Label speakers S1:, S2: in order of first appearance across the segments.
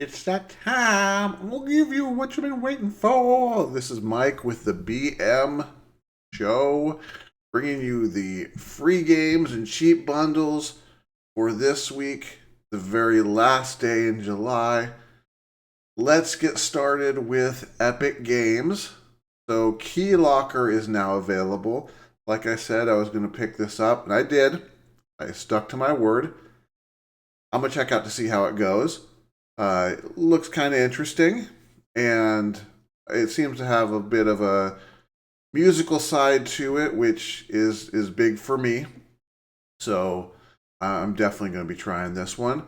S1: It's that time. I'm gonna give you what you've been waiting for. This is Mike with the BM Show, bringing you the free games and cheap bundles for this week, the very last day in July. Let's get started with Epic Games. So, Key Locker is now available. Like I said, I was going to pick this up, and I did. I stuck to my word. I'm going to check out to see how it goes. It looks kind of interesting, and it seems to have a bit of a musical side to it, which is big for me. So I'm definitely going to be trying this one.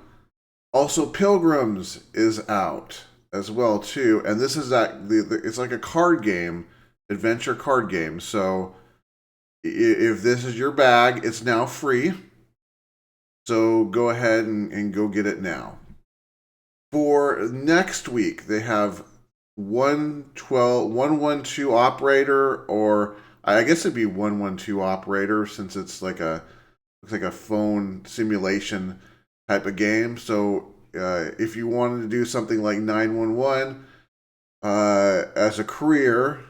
S1: Also, Pilgrims is out as well too, and this is it's like a card game, adventure card game. So if this is your bag, it's now free. So go ahead and go get it now. For next week, they have 112 operator, or I guess it'd be 112 operator since it's looks like a phone simulation type of game. So if you wanted to do something like 911 as a career,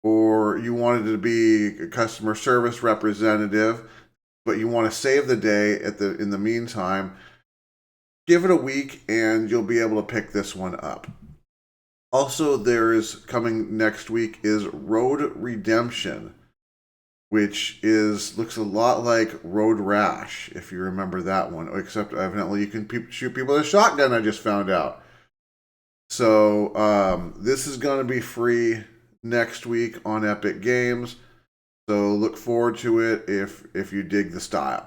S1: or you wanted to be a customer service representative, but you want to save the day in the meantime, give it a week and you'll be able to pick this one up. Also, there's coming next week is Road Redemption, which looks a lot like Road Rash, if you remember that one. Except evidently you can shoot people with a shotgun. I just found out. So this is going to be free next week on Epic Games. So look forward to it if you dig the style.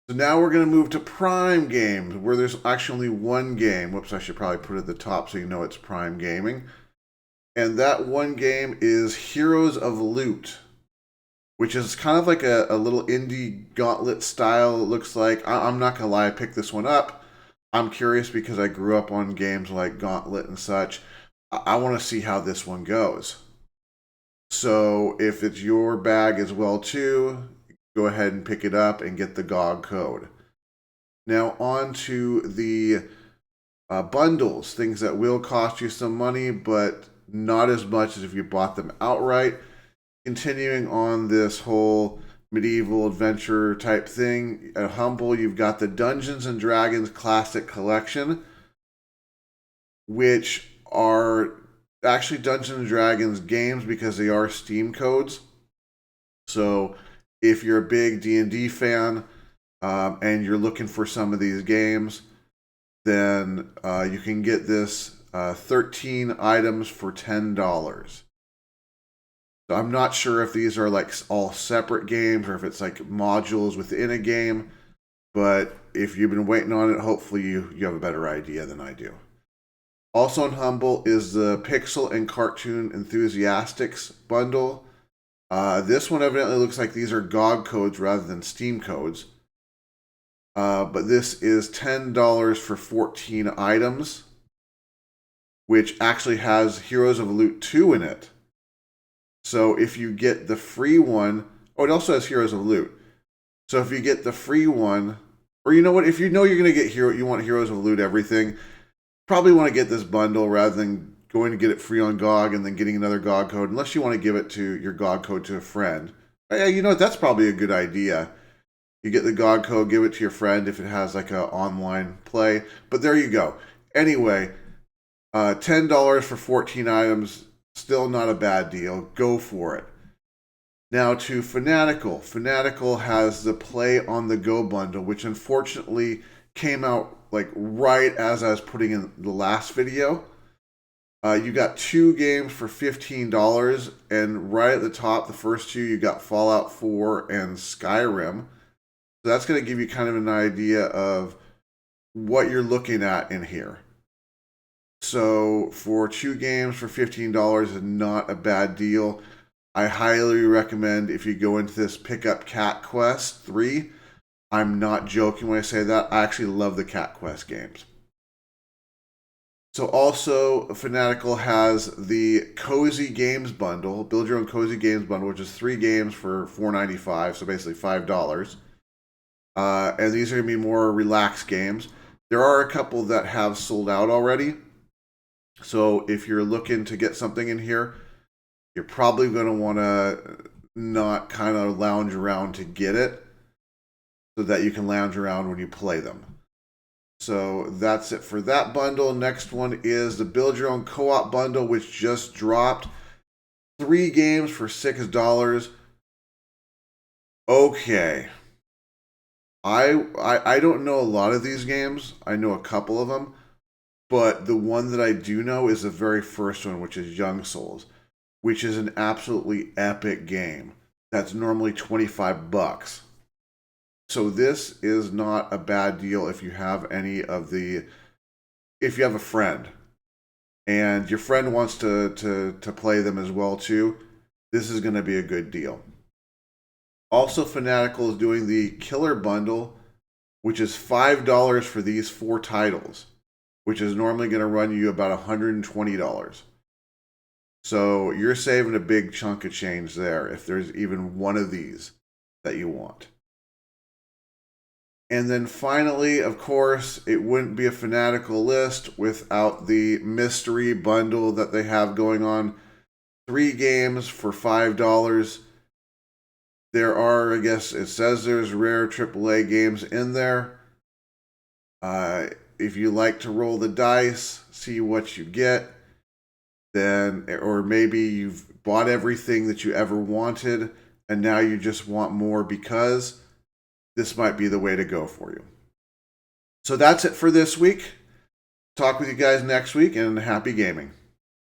S1: So now we're going to move to Prime Games, where there's actually only one game. Whoops, I should probably put it at the top so you know it's Prime Gaming. And that one game is Heroes of Loot, which is kind of like a little indie gauntlet style, it looks like. I'm not going to lie, I picked this one up. I'm curious because I grew up on games like Gauntlet and such. I want to see how this one goes. So if it's your bag as well too, go ahead and pick it up and get the GOG code. Now on to the bundles, things that will cost you some money, but not as much as if you bought them outright. Continuing on this whole medieval adventure type thing, at Humble, you've got the Dungeons and Dragons Classic Collection, which are actually Dungeons and Dragons games because they are Steam codes. So if you're a big D&D fan and you're looking for some of these games, then you can get this 13 items for $10. So I'm not sure if these are like all separate games or if it's like modules within a game, but if you've been waiting on it, hopefully you have a better idea than I do. Also on Humble is the Pixel and Cartoon Enthusiastics bundle. This one evidently looks like these are GOG codes rather than Steam codes. But this is $10 for 14 items, which actually has Heroes of Loot 2 in it. So if you get the free one, it also has Heroes of Loot. So if you get the free one, or you know what, if you know you're going to get you want Heroes of Loot everything, probably want to get this bundle rather than going to get it free on GOG and then getting another GOG code, unless you want to give it to your GOG code to a friend. Yeah, you know what, that's probably a good idea. You get the GOG code, give it to your friend if it has like an online play. But there you go. Anyway, $10 for 14 items, still not a bad deal. Go for it. Now to Fanatical. Fanatical has the Play on the Go bundle, which unfortunately came out like right as I was putting in the last video. You got 2 games for $15, and right at the top, the first 2, you got Fallout 4 and Skyrim. So that's going to give you kind of an idea of what you're looking at in here. So for 2 games for $15 is not a bad deal. I highly recommend if you go into this, pick up Cat Quest 3. I'm not joking when I say that. I actually love the Cat Quest games. So also, Fanatical has the Cozy Games Bundle, Build Your Own Cozy Games Bundle, which is 3 games for $4.95, so basically $5. And these are going to be more relaxed games. There are a couple that have sold out already. So if you're looking to get something in here, you're probably going to want to not kind of lounge around to get it so that you can lounge around when you play them. So that's it for that bundle. Next one is the Build Your Own Co-op bundle, which just dropped. 3 games for $6. Okay. I don't know a lot of these games. I know a couple of them. But the one that I do know is the very first one, which is Young Souls, which is an absolutely epic game. That's normally $25. So this is not a bad deal if you have if you have a friend and your friend wants to play them as well too. This is going to be a good deal. Also, Fanatical is doing the Killer Bundle, which is $5 for these 4 titles, which is normally going to run you about $120. So you're saving a big chunk of change there if there's even one of these that you want. And then finally, of course, it wouldn't be a Fanatical list without the mystery bundle that they have going on. 3 games for $5. There are, I guess it says there's rare AAA games in there. If you like to roll the dice, see what you get, then, or maybe you've bought everything that you ever wanted and now you just want more, because this might be the way to go for you. So that's it for this week. Talk with you guys next week, and happy gaming.